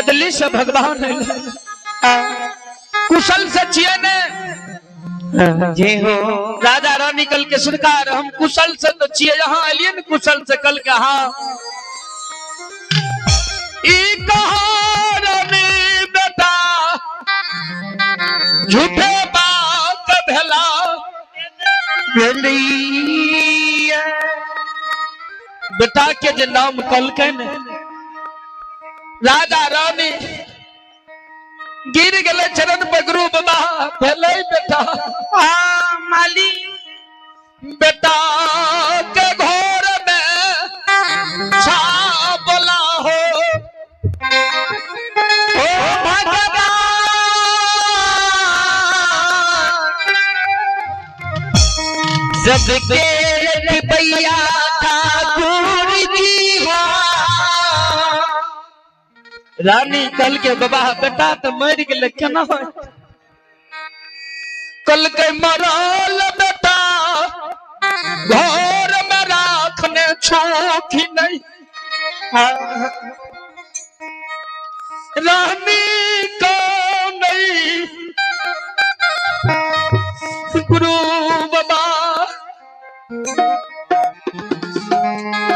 बदली से भगवान कुशल से जिये ने जे हो राजा रानी कल के सरकार हम कुशल से तो जिये यहाँ अलिए न कुशल से कल के हाँ बेटा झूठे बात भला बेटा के जे नाम कल के ने राजा रानी गिर गए चरण पर गुरु बाबा भले बेटा माली बेटा के घोर में छापला हो भगवान सबके भैया ठाकुर जी हो रानी कल के बाबा बेटा तो मर गए केना हो कल के मरल बेटा घर में राखने छोखी नहीं रानी को नहीं गुरु बाबा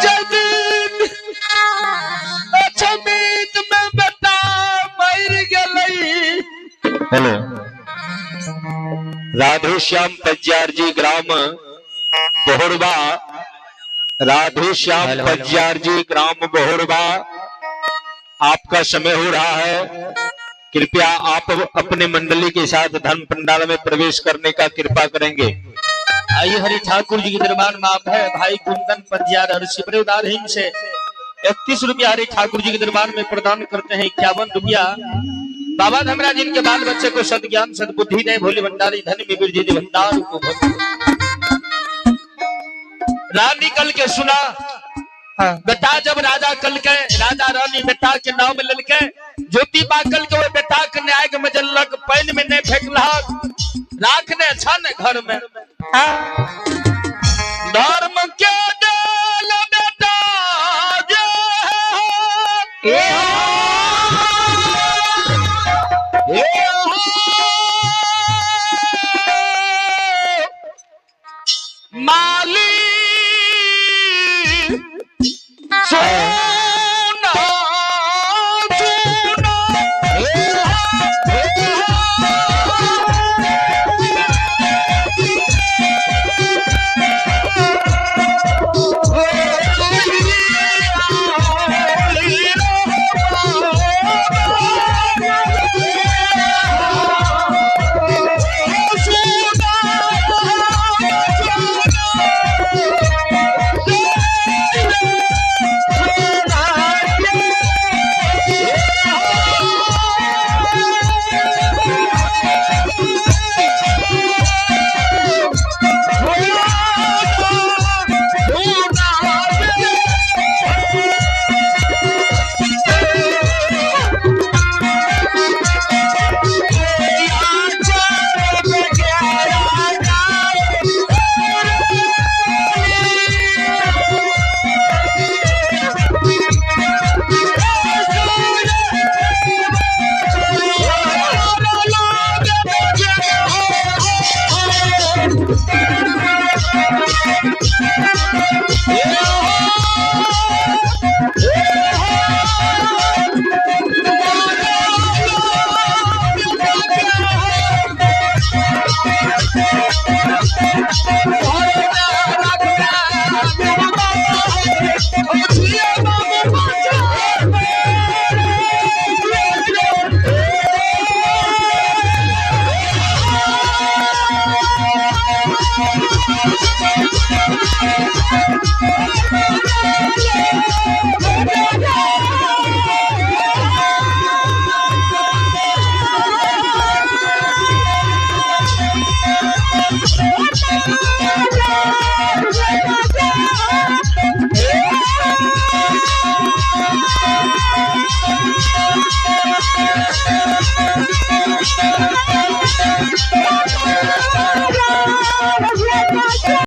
जमीन जमीन में बेटा मर गई। हेलो राधे श्याम पज्जार जी ग्राम बोहरबा राधे श्याम पज्जार जी ग्राम बोहरबा आपका समय हो रहा है कृपया आप अपने मंडली के साथ धर्म पंडाल में प्रवेश करने का कृपा करेंगे। आइए हरि ठाकुर जी के दरबार में आप है भाई कुंदन पंजार और शिवरे उदार हिंद से 31 रुपया हरि ठाकुर जी के दरबार में प्रदान करते हैं 51 रुपया बाबा धमराज जिनके बाल बच्चे को सद्ज्ञान सद्बुद्धि दे भोले भंडारी धन में बिरजी भंडार को रानी कल के सुना बेटा जब राजा कल के राजा रानी बेटा के नाम में ललके ज्योति बाकल के वो बेटा के न्याय के मजल्लक पैन में नहीं फेंकला राखने छन घर में धर्म के